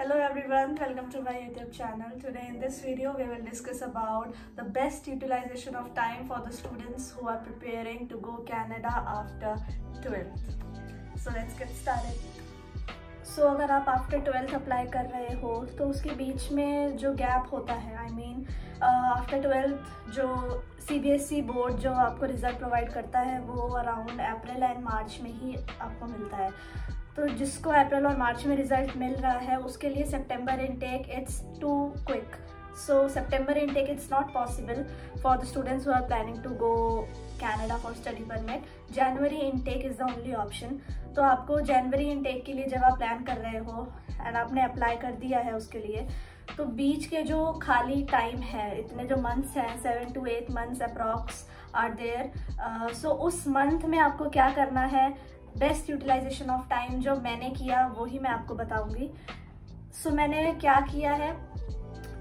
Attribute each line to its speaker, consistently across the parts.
Speaker 1: Hello everyone, welcome to my YouTube channel. Today in this video we will discuss about the best utilization of time for the students who are preparing to go Canada after 12th. So let's get started. So अगर आप after 12th apply कर रहे हो तो उसके बीच में जो gap होता है आफ्टर 12th जो CBSE बोर्ड जो आपको रिज़ल्ट प्रोवाइड करता है वो अराउंड अप्रैल एंड मार्च में ही आपको मिलता है। तो जिसको अप्रैल और मार्च में रिज़ल्ट मिल रहा है उसके लिए सितंबर intake it's too quick. So September intake it's not possible for the students who are planning to go Canada for study permit. January intake is the only option. तो आपको जनवरी इंटेक के लिए जब आप प्लान कर रहे हो एंड आपने अप्लाई कर दिया है उसके लिए, तो बीच के जो खाली टाइम है, इतने जो मंथ्स हैं 7 to 8 months approx are there. So उस मंथ में आपको क्या करना है, बेस्ट यूटिलाइजेशन ऑफ टाइम जो मैंने किया वही मैं आपको बताऊंगी। सो मैंने क्या किया है,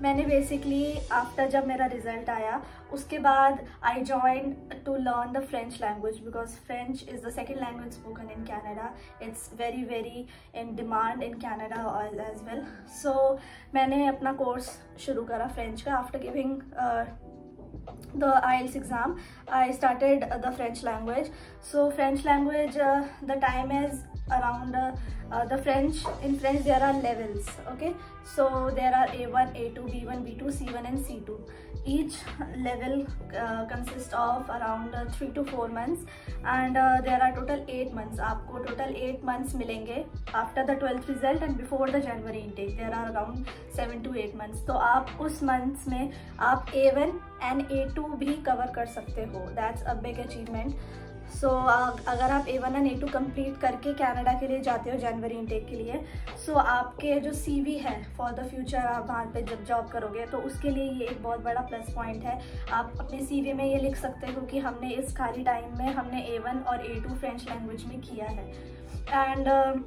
Speaker 1: मैंने बेसिकली आफ्टर जब मेरा रिजल्ट आया उसके बाद I join to learn the French language because French is the second language spoken in Canada. It's very very in demand in Canada as well. So मैंने अपना कोर्स शुरू करा फ्रेंच का। After giving the IELTS exam I started the French language. So French language the time is around the French. In French there are levels, okay? So there are A1, A2, B1, B2, C1 and C2. Each level consists of around 3 to 4 months and there are total 8 months. आपको total 8 months मिलेंगे after the 12th result and before the January intake. There are around 7 to 8 months. तो आप उस months में आप A1 and A2 भी cover कर सकते हो. That's a big achievement. सो अगर आप A1 और A2 कंप्लीट करके कनाडा के लिए जाते हो जनवरी इंटेक के लिए, सो आपके जो CV है फॉर द फ्यूचर, आप वहाँ पे जब जॉब करोगे तो उसके लिए ये एक बहुत बड़ा प्लस पॉइंट है। आप अपने CV में ये लिख सकते हो कि हमने इस खाली टाइम में हमने A1 और A2 फ्रेंच लैंग्वेज में किया है। एंड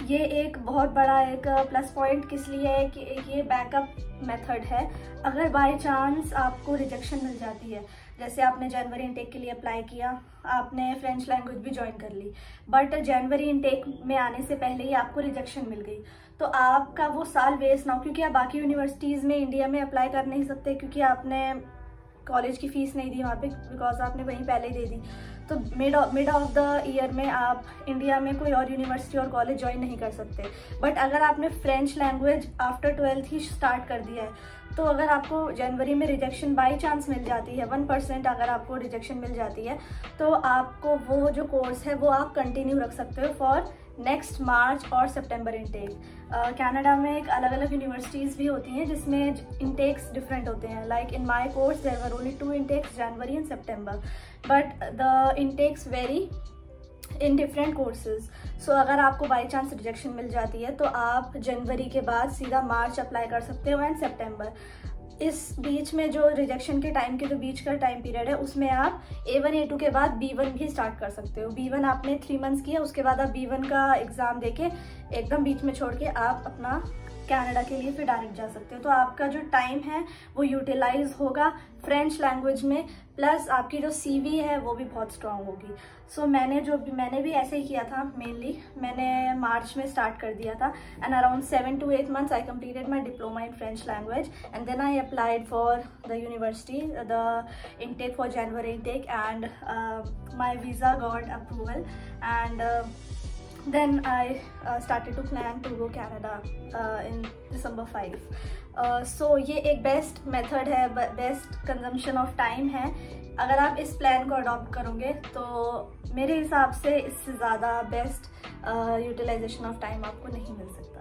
Speaker 1: ये एक बहुत बड़ा एक प्लस पॉइंट किस लिए है कि ये बैकअप मेथड है। अगर बाय चांस आपको रिजेक्शन मिल जाती है, जैसे आपने जनवरी इंटेक के लिए अप्लाई किया, आपने फ्रेंच लैंग्वेज भी ज्वाइन कर ली, बट जनवरी इंटेक में आने से पहले ही आपको रिजेक्शन मिल गई, तो आपका वो साल वेस्ट ना हो। क्योंकि आप बाकी यूनिवर्सिटीज़ में इंडिया में अप्लाई कर नहीं सकते क्योंकि आपने कॉलेज की फ़ीस नहीं दी वहाँ पे, बिकॉज आपने वहीं पहले दे दी। तो मिड ऑफ द ईयर में आप इंडिया में कोई और यूनिवर्सिटी और कॉलेज ज्वाइन नहीं कर सकते। बट अगर आपने फ्रेंच लैंग्वेज आफ्टर 12th ही स्टार्ट कर दिया है, तो अगर आपको जनवरी में रिजेक्शन बाई चांस मिल जाती है, 1% अगर आपको रिजेक्शन मिल जाती है, तो आपको वो जो कोर्स है वो आप कंटिन्यू रख सकते हो फॉर नेक्स्ट मार्च और सितंबर इंटेक। कनाडा में एक अलग अलग यूनिवर्सिटीज़ भी होती हैं जिसमें इंटेक्स डिफरेंट होते हैं। Like in my course there were only 2 intakes, January and September, but the intakes vary in different courses. So अगर आपको बाई चांस रिजेक्शन मिल जाती है तो आप जनवरी के बाद सीधा मार्च अप्लाई कर सकते हो एंड सितंबर। इस बीच में जो रिजेक्शन के टाइम के जो बीच का टाइम पीरियड है उसमें आप A1 A2 के बाद B1 भी स्टार्ट कर सकते हो। B1 आपने 3 months किया, उसके बाद आप B1 का एग्ज़ाम देके एकदम बीच में छोड़ के आप अपना कनाडा के लिए फिर डायरेक्ट जा सकते हो। तो आपका जो टाइम है वो यूटिलाइज होगा फ्रेंच लैंग्वेज में, प्लस आपकी जो CV है वो भी बहुत स्ट्रांग होगी। सो मैंने भी ऐसे ही किया था। मेनली मैंने मार्च में स्टार्ट कर दिया था and around 7 to 8 months I completed my diploma in French language and then I applied for the university the intake for January intake and my visa got approval and then I started to plan to go Canada in December 5. So ये एक best method है, best consumption of time है। अगर आप इस plan को adopt करोगे तो मेरे हिसाब से इससे ज़्यादा बेस्ट यूटिलाइजेशन ऑफ टाइम आपको नहीं मिल सकता।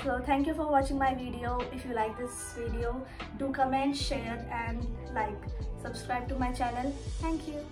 Speaker 1: So thank you for watching my video. If you like this video, do comment, share and like. Subscribe to my channel. Thank you.